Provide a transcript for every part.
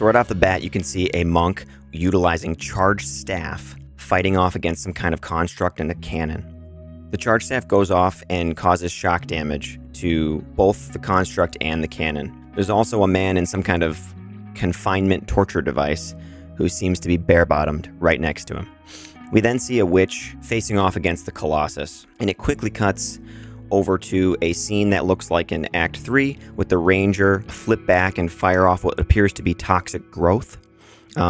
So right off the bat, you can see a monk utilizing charged staff, fighting off against some kind of construct and a cannon. The charged staff goes off and causes shock damage to both the construct and the cannon. There's also a man in some kind of confinement torture device who seems to be bare-bottomed right next to him. We then see a witch facing off against the Colossus, and it quickly cuts over to a scene that looks like in Act 3 with the ranger flip back and fire off what appears to be toxic growth.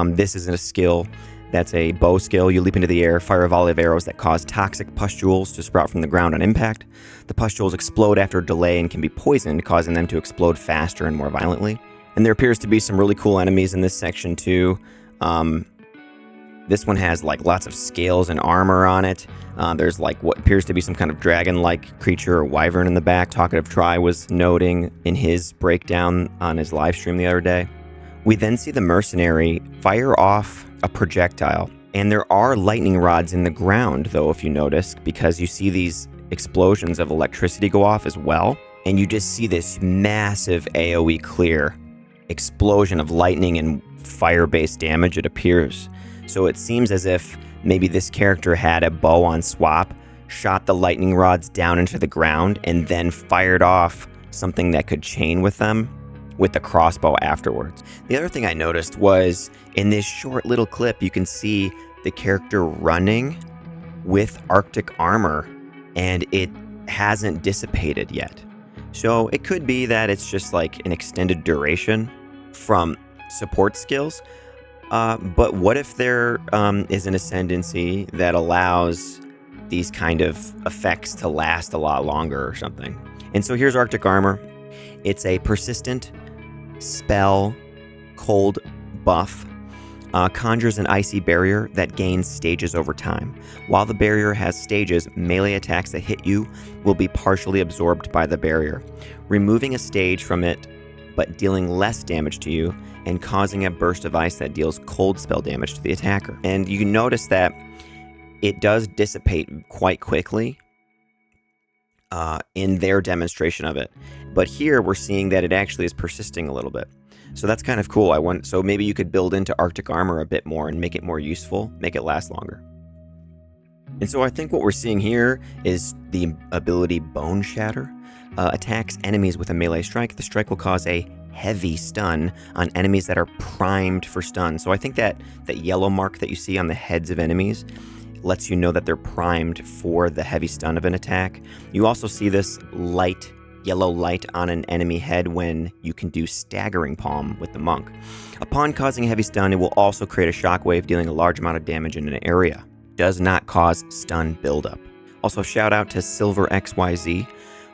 This isn't a skill. That's a bow skill. You leap into the air, fire a volley of arrows that cause toxic pustules to sprout from the ground on impact. The pustules explode after a delay and can be poisoned, causing them to explode faster and more violently. And there appears to be some really cool enemies in this section too. This one has like lots of scales and armor on it. There's like what appears to be some kind of dragon-like creature or wyvern in the back. Talkative Tri was noting in his breakdown on his live stream the other day. We then see the mercenary fire off a projectile. And there are lightning rods in the ground, though, if you notice, because you see these explosions of electricity go off as well. And you just see this massive AoE clear explosion of lightning and fire-based damage, it appears. So it seems as if maybe this character had a bow on swap, shot the lightning rods down into the ground, and then fired off something that could chain with them with the crossbow afterwards. The other thing I noticed was in this short little clip, you can see the character running with Arctic armor, and it hasn't dissipated yet. So it could be that it's just like an extended duration from support skills. But what if there is an ascendancy that allows these kind of effects to last a lot longer or something? And so here's Arctic armor. It's a persistent spell cold buff. Conjures an icy barrier that gains stages over time. While the barrier has stages, melee attacks that hit you will be partially absorbed by the barrier, removing a stage from it but dealing less damage to you and causing a burst of ice that deals cold spell damage to the attacker. And you notice that it does dissipate quite quickly in their demonstration of it. But here we're seeing that it actually is persisting a little bit. So that's kind of cool. So maybe you could build into Arctic armor a bit more and make it more useful, make it last longer. And so I think what we're seeing here is the ability boneshatter. Attacks enemies with a melee strike. The strike will cause a heavy stun on enemies that are primed for stun. So I think that yellow mark that you see on the heads of enemies lets you know that they're primed for the heavy stun of an attack. You also see this yellow light on an enemy head when you can do staggering palm with the monk. Upon causing a heavy stun, it will also create a shockwave, dealing a large amount of damage in an area. Does not cause stun buildup. Also, shout out to SilverXYZ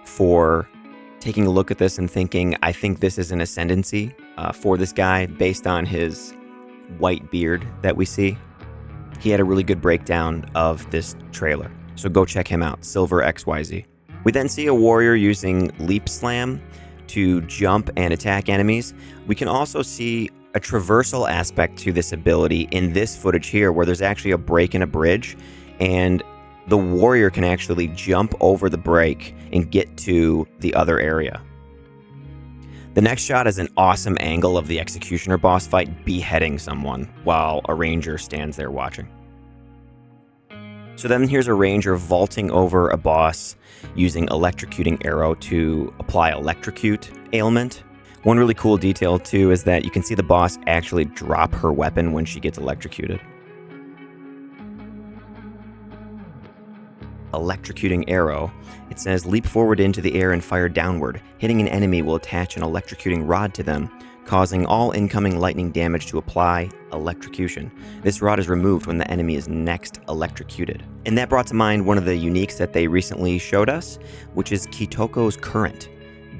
for taking a look at this and thinking, I think this is an ascendancy for this guy based on his white beard that we see. He had a really good breakdown of this trailer. So go check him out, SilverXYZ. We then see a warrior using Leap Slam to jump and attack enemies. We can also see a traversal aspect to this ability in this footage here, where there's actually a break in a bridge, and the warrior can actually jump over the break and get to the other area. The next shot is an awesome angle of the executioner boss fight beheading someone while a ranger stands there watching. So then here's a ranger vaulting over a boss using electrocuting arrow to apply electrocute ailment. One really cool detail too is that you can see the boss actually drop her weapon when she gets electrocuted. Electrocuting arrow. It says leap forward into the air and fire downward. Hitting an enemy will attach an electrocuting rod to them, causing all incoming lightning damage to apply electrocution. This rod is removed when the enemy is next electrocuted. And that brought to mind one of the uniques that they recently showed us, which is Kitoko's Current,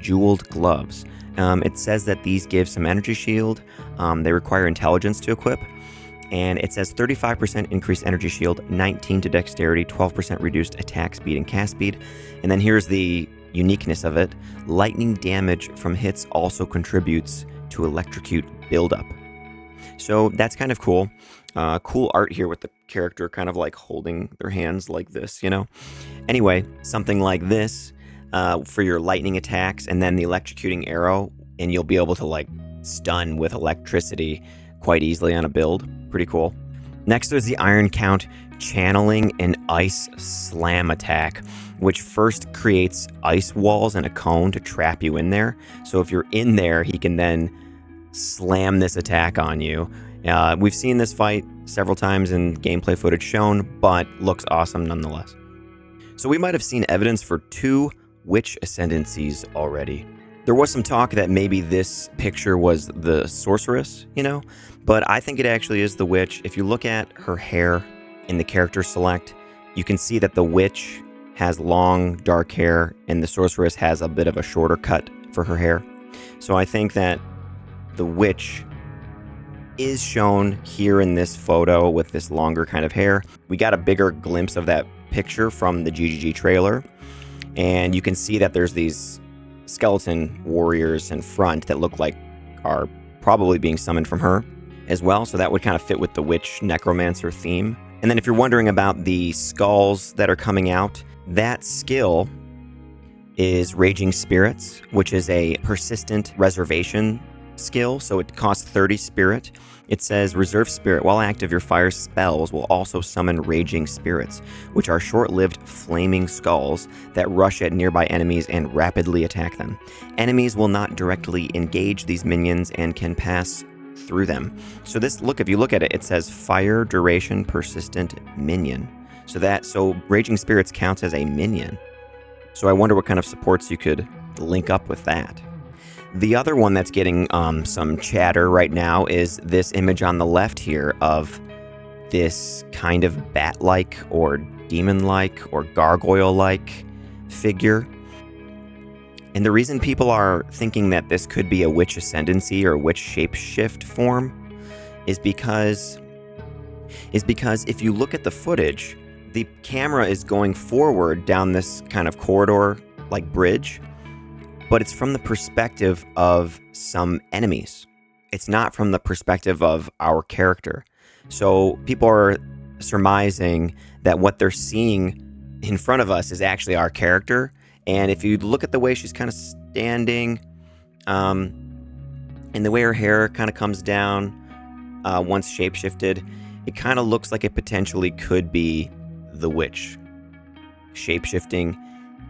Jeweled Gloves. It says that these give some energy shield. They require intelligence to equip. And it says 35% increased energy shield, 19 to dexterity, 12% reduced attack speed and cast speed. And then here's the uniqueness of it. Lightning damage from hits also contributes to electrocute buildup. So that's kind of cool. Cool art here with the character kind of like holding their hands like this, you know? Anyway, something like this for your lightning attacks, and then the electrocuting arrow, and you'll be able to like stun with electricity quite easily on a build. Pretty cool. Next, there's the Iron Count channeling an ice slam attack, which first creates ice walls and a cone to trap you in there. So if you're in there, he can then slam this attack on you. We've seen this fight several times in gameplay footage shown, but looks awesome nonetheless. So we might have seen evidence for 2 witch ascendancies already. There was some talk that maybe this picture was the sorceress, but I think it actually is the witch. If you look at her hair in the character select, you can see that the witch has long, dark hair, and the sorceress has a bit of a shorter cut for her hair. So I think that the witch is shown here in this photo with this longer kind of hair. We got a bigger glimpse of that picture from the GGG trailer, and you can see that there's these skeleton warriors in front that look like are probably being summoned from her as well, so that would kind of fit with the witch necromancer theme. And then if you're wondering about the skulls that are coming out, that skill is Raging Spirits, which is a persistent reservation skill, so it costs 30 spirit. It says reserve spirit. While active, your fire spells will also summon Raging Spirits, which are short-lived flaming skulls that rush at nearby enemies and rapidly attack them. Enemies will not directly engage these minions and can pass through them. So if you look at it, it says fire duration persistent minion. So Raging Spirits counts as a minion. So I wonder what kind of supports you could link up with that. The other one that's getting some chatter right now is this image on the left here of this kind of bat-like or demon-like or gargoyle-like figure. And the reason people are thinking that this could be a witch ascendancy or witch shapeshift form is because if you look at the footage, the camera is going forward down this kind of corridor like bridge, but it's from the perspective of some enemies. It's not from the perspective of our character. So people are surmising that what they're seeing in front of us is actually our character. And if you look at the way she's kind of standing, and the way her hair kind of comes down once shapeshifted, it kind of looks like it potentially could be the witch shapeshifting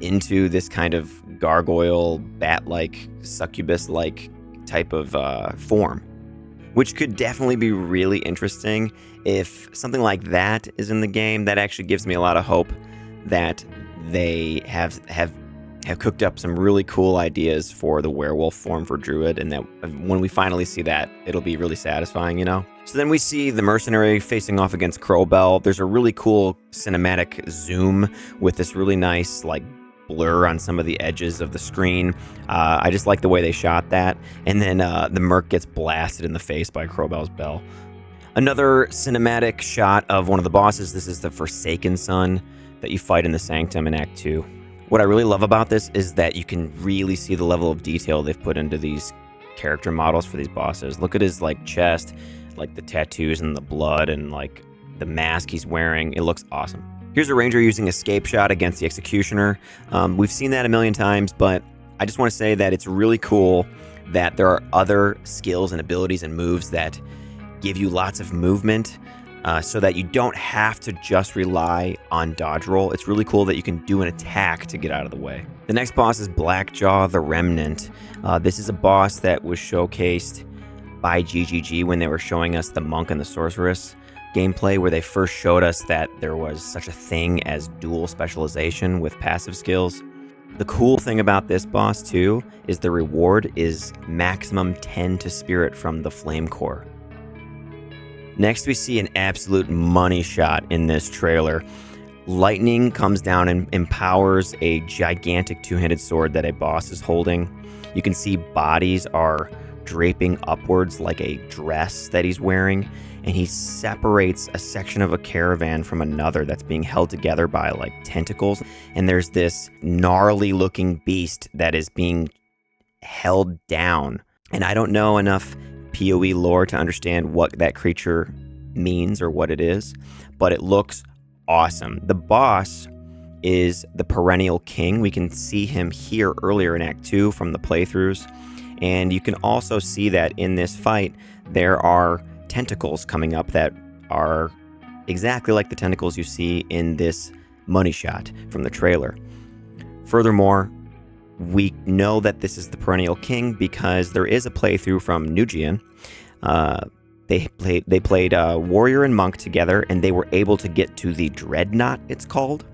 into this kind of gargoyle, bat-like, succubus-like type of form, which could definitely be really interesting. If something like that is in the game, that actually gives me a lot of hope that they have cooked up some really cool ideas for the werewolf form for Druid, and that when we finally see that, it'll be really satisfying, So then we see the mercenary facing off against Crowbell. There's a really cool cinematic zoom with this really nice, blur on some of the edges of the screen. I just like the way they shot that. And then the merc gets blasted in the face by Crowbell's bell. Another cinematic shot of one of the bosses. This is the Forsaken Son that you fight in the Sanctum in Act 2. What I really love about this is that you can really see the level of detail they've put into these character models for these bosses. Look at his chest, the tattoos and the blood and the mask he's wearing. It looks awesome. Here's a ranger using escape shot against the executioner. We've seen that a million times, but I just want to say that it's really cool that there are other skills and abilities and moves that give you lots of movement, so that you don't have to just rely on dodge roll. It's really cool that you can do an attack to get out of the way. The next boss is Blackjaw the Remnant. This is a boss that was showcased by GGG when they were showing us the monk and the sorceress gameplay, where they first showed us that there was such a thing as dual specialization with passive skills. The cool thing about this boss too is the reward is maximum 10 to spirit from the flame core. Next we see an absolute money shot in this trailer. Lightning comes down and empowers a gigantic two-handed sword that a boss is holding. You can see bodies are draping upwards like a dress that he's wearing, and he separates a section of a caravan from another that's being held together by tentacles, and there's this gnarly looking beast that is being held down. And I don't know enough PoE lore to understand what that creature means or what it is, but it looks awesome. The boss is the Perennial King. We can see him here earlier in Act 2 from the playthroughs, And you can also see that in this fight, there are tentacles coming up that are exactly like the tentacles you see in this MONEYSHOT from the trailer. Furthermore, we know that this is the Perennial King because there is a playthrough from Nugian. They played Warrior and Monk together, and they were able to get to the Dreadnought, it's called.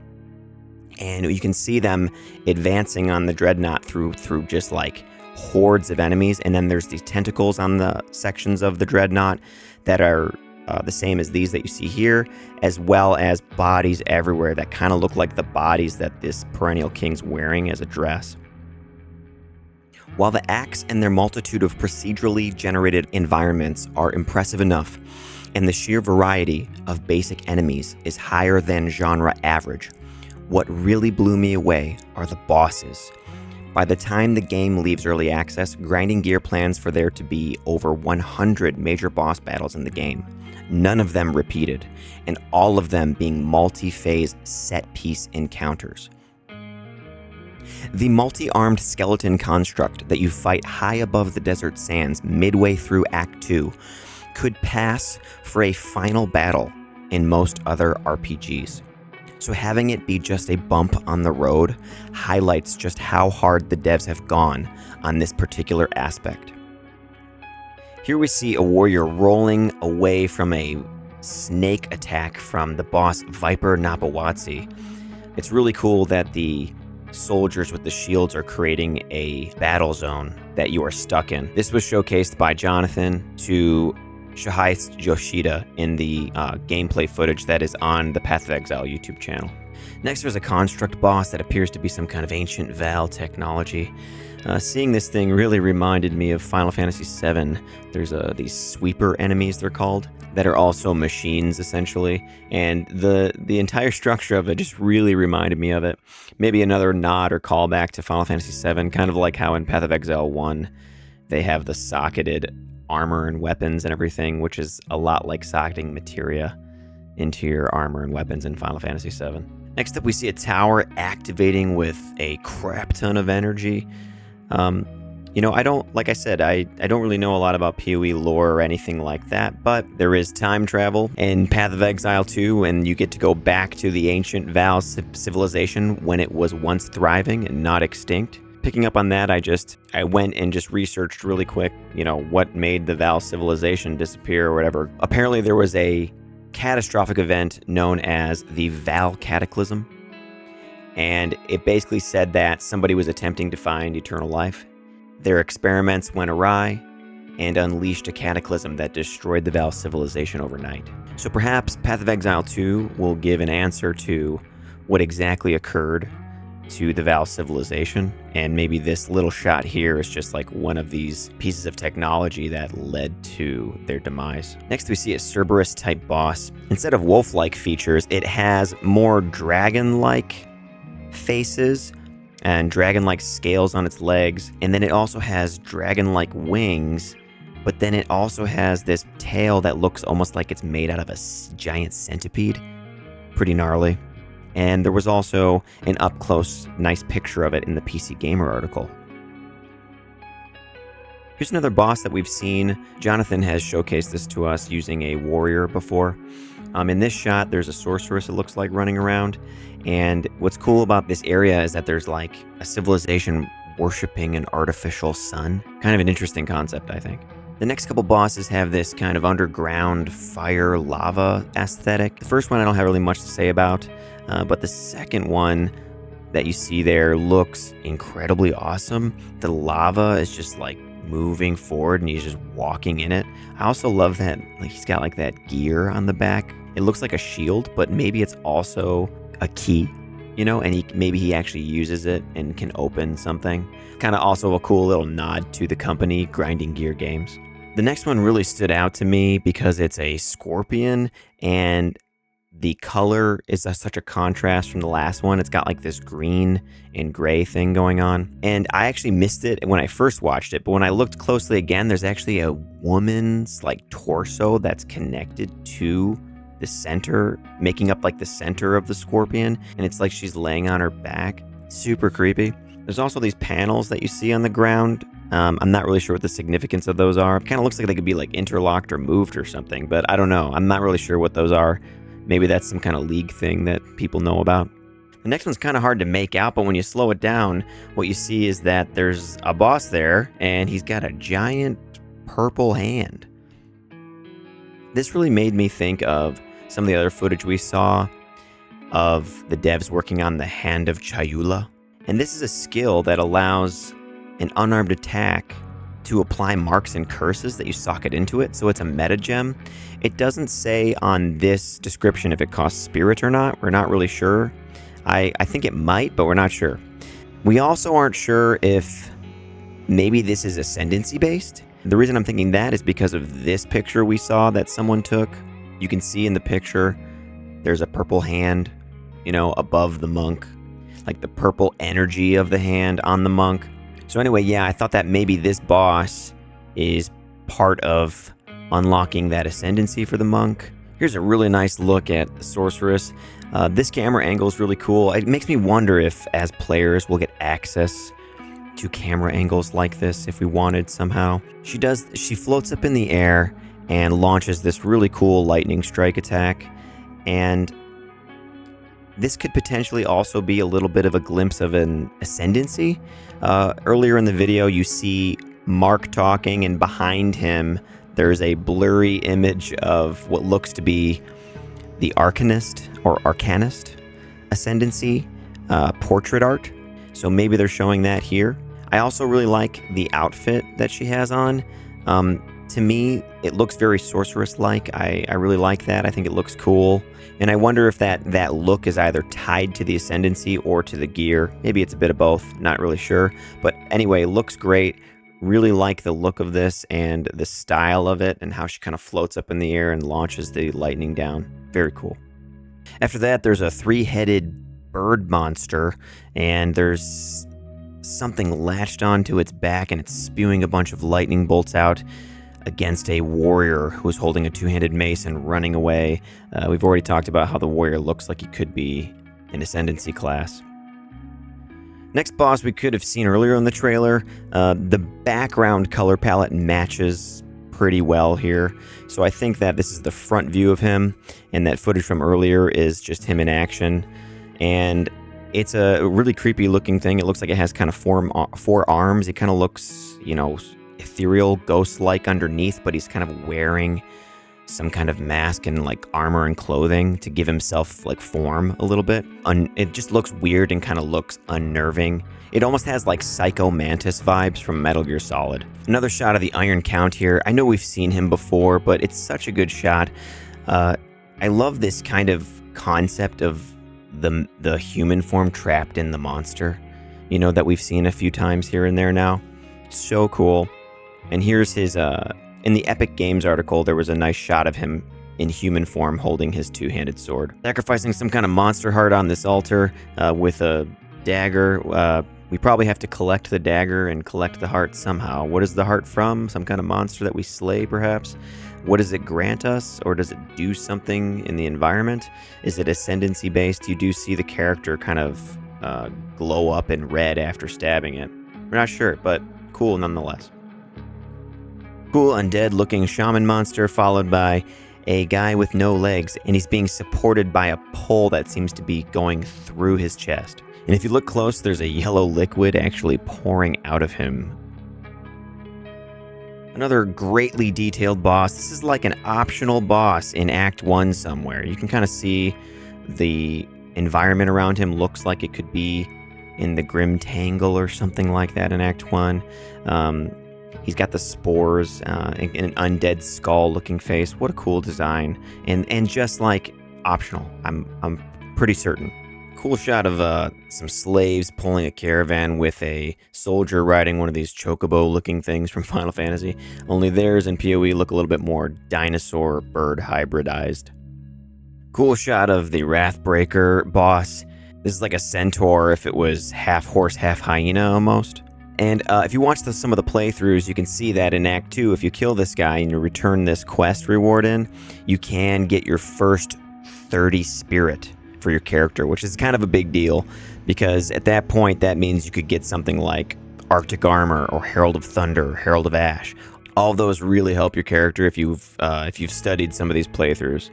And you can see them advancing on the Dreadnought through just like hordes of enemies. And then there's these tentacles on the sections of the Dreadnought that are the same as these that you see here, as well as bodies everywhere that kind of look like the bodies that this Perennial King's wearing as a dress. While the acts and their multitude of procedurally generated environments are impressive enough, and the sheer variety of basic enemies is higher than genre average, what really blew me away are the bosses. By the time the game leaves early access, Grinding Gear plans for there to be over 100 major boss battles in the game, none of them repeated, and all of them being multi-phase set-piece encounters. The multi-armed skeleton construct that you fight high above the desert sands midway through Act 2 could pass for a final battle in most other RPGs. So having it be just a bump on the road highlights just how hard the devs have gone on this particular aspect. Here we see a warrior rolling away from a snake attack from the boss Viper Nabawatsi. It's really cool that the soldiers with the shields are creating a battle zone that you are stuck in. This was showcased by Jonathan to Shahai Yoshida in the gameplay footage that is on the Path of Exile YouTube channel. Next, there's a construct boss that appears to be some kind of ancient Val technology. Seeing this thing really reminded me of Final Fantasy VII. There's these sweeper enemies, they're called, that are also machines, essentially. And the entire structure of it just really reminded me of it. Maybe another nod or callback to Final Fantasy VII, kind of like how in Path of Exile 1, they have the socketed armor and weapons and everything, which is a lot like socketing materia into your armor and weapons in Final Fantasy VII. Next up, we see a tower activating with a crap ton of energy. Like I said, I don't really know a lot about PoE lore or anything like that, but there is time travel in Path of Exile 2, and you get to go back to the ancient Val civilization when it was once thriving and not extinct. Picking up on that, I went and just researched really quick, what made the Val civilization disappear or whatever. Apparently there was a catastrophic event known as the Val Cataclysm. And it basically said that somebody was attempting to find eternal life. Their experiments went awry and unleashed a cataclysm that destroyed the Val civilization overnight. So perhaps Path of Exile 2 will give an answer to what exactly occurred to the Val civilization, and maybe this little shot here is just like one of these pieces of technology that led to their demise. Next, we see a Cerberus type boss. Instead of wolf-like features, it has more dragon-like faces and dragon-like scales on its legs, and then it also has dragon-like wings, but then it also has this tail that looks almost like it's made out of a giant centipede. Pretty gnarly. And there was also an up-close, nice picture of it in the PC Gamer article. Here's another boss that we've seen. Jonathan has showcased this to us using a warrior before. In this shot, there's a sorceress, it looks like, running around. And what's cool about this area is that there's like a civilization worshipping an artificial sun. Kind of an interesting concept, I think. The next couple bosses have this kind of underground fire lava aesthetic. The first one I don't have really much to say about, but the second one that you see there looks incredibly awesome. The lava is just like moving forward and he's just walking in it. I also love that he's got like that gear on the back. It looks like a shield, but maybe it's also a key, and maybe he actually uses it and can open something. Kind of also a cool little nod to the company Grinding Gear Games. The next one really stood out to me because it's a scorpion and the color is such a contrast from the last one. It's got like this green and gray thing going on. And I actually missed it when I first watched it, but when I looked closely again, there's actually a woman's like torso that's connected to the center, making up like the center of the scorpion. And it's like she's laying on her back. Super creepy. There's also these panels that you see on the ground. I'm not really sure what the significance of those are. It kind of looks like they could be like interlocked or moved or something, but I don't know. I'm not really sure what those are. Maybe that's some kind of league thing that people know about. The next one's kind of hard to make out, but when you slow it down, what you see is that there's a boss there, and he's got a giant purple hand. This really made me think of some of the other footage we saw of the devs working on the Hand of Chayula. And this is a skill that allows an unarmed attack to apply marks and curses that you socket into it, so it's a meta gem. It doesn't say on this description if it costs spirit or not. We're not really sure. I think it might, but we're not sure. We also aren't sure if maybe this is Ascendancy based. The reason I'm thinking that is because of this picture we saw that someone took. You can see in the picture there's a purple hand, you know, above the monk, like the purple energy of the hand on the monk. So anyway, yeah, I thought that maybe this boss is part of unlocking that Ascendancy for the monk. Here's a really nice look at the Sorceress. This camera angle is really cool. It makes me wonder if, as players, we'll get access to camera angles like this if we wanted somehow. She floats up in the air and launches this really cool lightning strike attack. And this could potentially also be a little bit of a glimpse of an Ascendancy. Earlier in the video, you see Mark talking, and behind him, there's a blurry image of what looks to be the Arcanist or Arcanist Ascendancy portrait art. So maybe they're showing that here. I also really like the outfit that she has on. To me, it looks very sorceress-like. I really like that. I think it looks cool. And I wonder if that look is either tied to the Ascendancy or to the gear. Maybe it's a bit of both. Not really sure. But anyway, looks great. Really like the look of this and the style of it and how she kind of floats up in the air and launches the lightning down. Very cool. After that, there's a three-headed bird monster, and there's something latched onto its back, and it's spewing a bunch of lightning bolts out against a warrior who's holding a two-handed mace and running away. We've already talked about how the warrior looks like he could be an Ascendancy class. Next boss we could have seen earlier in the trailer. The background color palette matches pretty well here, so I think that this is the front view of him, and that footage from earlier is just him in action. And it's a really creepy looking thing. It looks like it has kind of four arms. It kind of looks, you know, ethereal, ghost-like underneath, but he's kind of wearing some kind of mask and like armor and clothing to give himself like form a little bit. It just looks weird and kind of looks unnerving. It almost has like Psycho Mantis vibes from Metal Gear Solid. Another shot of the Iron Count here. I know we've seen him before, but it's such a good shot. I love this kind of concept of the human form trapped in the monster, you know, that we've seen a few times here and there now. So cool. And here's his in the Epic Games article, there was a nice shot of him in human form holding his two-handed sword. Sacrificing some kind of monster heart on this altar with a dagger. We probably have to collect the dagger and collect the heart somehow. What is the heart from? Some kind of monster that we slay, perhaps? What does it grant us? Or does it do something in the environment? Is it Ascendancy based? You do see the character kind of glow up in red after stabbing it. We're not sure, but cool nonetheless. Cool undead looking shaman monster followed by a guy with no legs, and he's being supported by a pole that seems to be going through his chest. And if you look close, there's a yellow liquid actually pouring out of him. Another greatly detailed boss. This is like an optional boss in Act 1 somewhere. You can kind of see the environment around him looks like it could be in the Grim Tangle or something like that in Act 1. He's got the spores, an undead skull-looking face. What a cool design, and just like optional. I'm pretty certain. Cool shot of some slaves pulling a caravan with a soldier riding one of these chocobo-looking things from Final Fantasy. Only theirs in PoE look a little bit more dinosaur bird hybridized. Cool shot of the Wrathbreaker boss. This is like a centaur if it was half horse, half hyena almost. And if you watch some of the playthroughs, you can see that in Act 2, if you kill this guy and you return this quest reward in, you can get your first 30 spirit for your character, which is kind of a big deal, because at that point, that means you could get something like Arctic Armor or Herald of Thunder, or Herald of Ash. All of those really help your character if you've studied some of these playthroughs.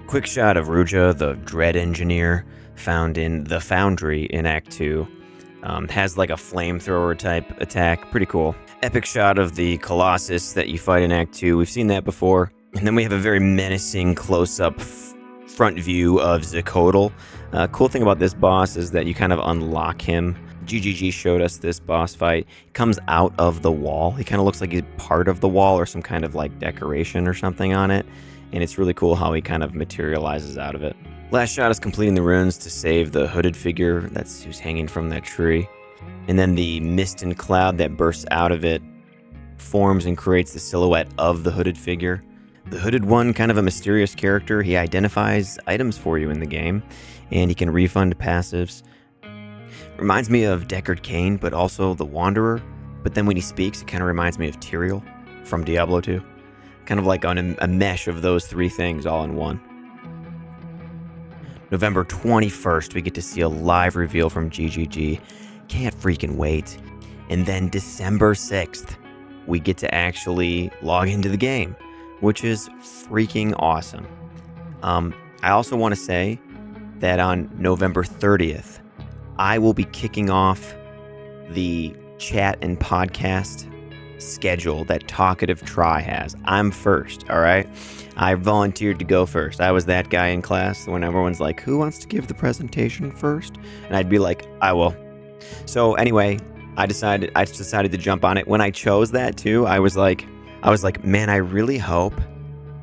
Quick shot of Ruja, the Dread Engineer, found in the Foundry in Act 2. Has like a flamethrower type attack. Pretty cool. Epic shot of the Colossus that you fight in Act 2. We've seen that before. And then we have a very menacing close-up front view of Zicodal. Cool thing about this boss is that you kind of unlock him. GGG showed us this boss fight. He comes out of the wall. He kind of looks like he's part of the wall or some kind of like decoration or something on it. And it's really cool how he kind of materializes out of it. Last shot is completing the runes to save the hooded figure that's who's hanging from that tree. And then the mist and cloud that bursts out of it forms and creates the silhouette of the hooded figure. The hooded one, kind of a mysterious character. He identifies items for you in the game, and he can refund passives. Reminds me of Deckard Cain, but also the Wanderer. But then when he speaks, it kind of reminds me of Tyrael from Diablo 2. Kind of like on a mesh of those three things all in one. November 21st, we get to see a live reveal from GGG. Can't freaking wait. And then December 6th, we get to actually log into the game, which is freaking awesome. I also want to say that on November 30th, I will be kicking off the chat and podcast schedule that Talkative Tri has. I'm first, all right? I volunteered to go first. I was that guy in class when everyone's like, who wants to give the presentation first? And I'd be like, I will. So anyway, I decided to jump on it. When I chose that too, I was like, man, I really hope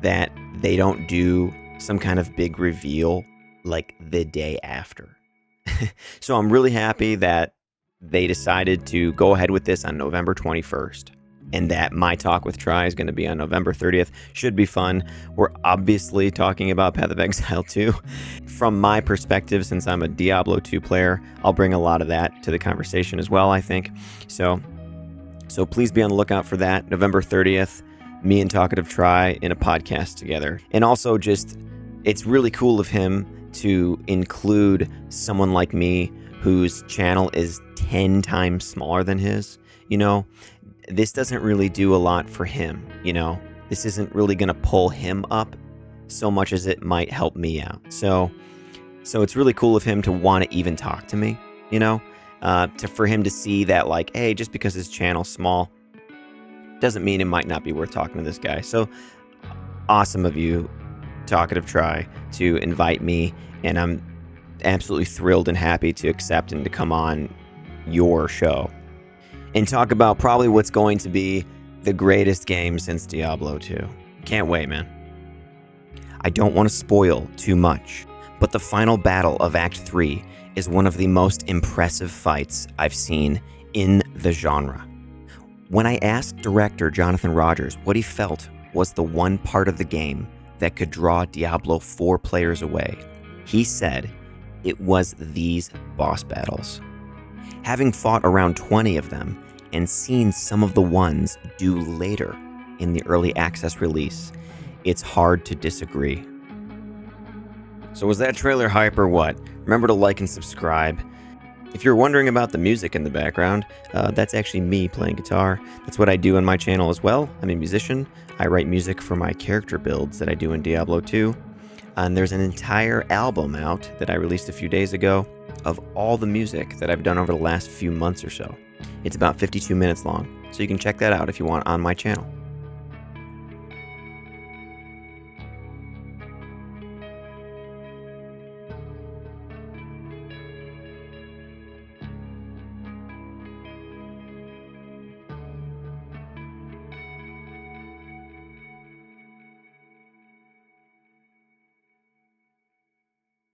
that they don't do some kind of big reveal like the day after. So I'm really happy that they decided to go ahead with this on November 21st. And that my talk with Tri is going to be on November 30th. Should be fun. We're obviously talking about Path of Exile 2. From my perspective, since I'm a Diablo 2 player, I'll bring a lot of that to the conversation as well, I think. So please be on the lookout for that. November 30th, me and Talkative Tri in a podcast together. And also just, it's really cool of him to include someone like me whose channel is 10 times smaller than his, you know. This doesn't really do a lot for him, you know. This isn't really going to pull him up so much as it might help me out. So it's really cool of him to want to even talk to me, you know, for him to see that like, hey, just because his channel's small doesn't mean it might not be worth talking to this guy. So awesome of you, Talkative Tri, to invite me, and I'm absolutely thrilled and happy to accept and to come on your show and talk about probably what's going to be the greatest game since Diablo 2. Can't wait, man. I don't want to spoil too much, but the final battle of Act 3 is one of the most impressive fights I've seen in the genre. When I asked director Jonathan Rogers what he felt was the one part of the game that could draw Diablo 4 players away, he said it was these boss battles. Having fought around 20 of them and seen some of the ones due later in the early access release, it's hard to disagree. So was that trailer hype or what? Remember to like and subscribe. If you're wondering about the music in the background, that's actually me playing guitar. That's what I do on my channel as well. I'm a musician. I write music for my character builds that I do in Diablo 2. And there's an entire album out that I released a few days ago of all the music that I've done over the last few months or so. It's about 52 minutes long, so you can check that out if you want on my channel.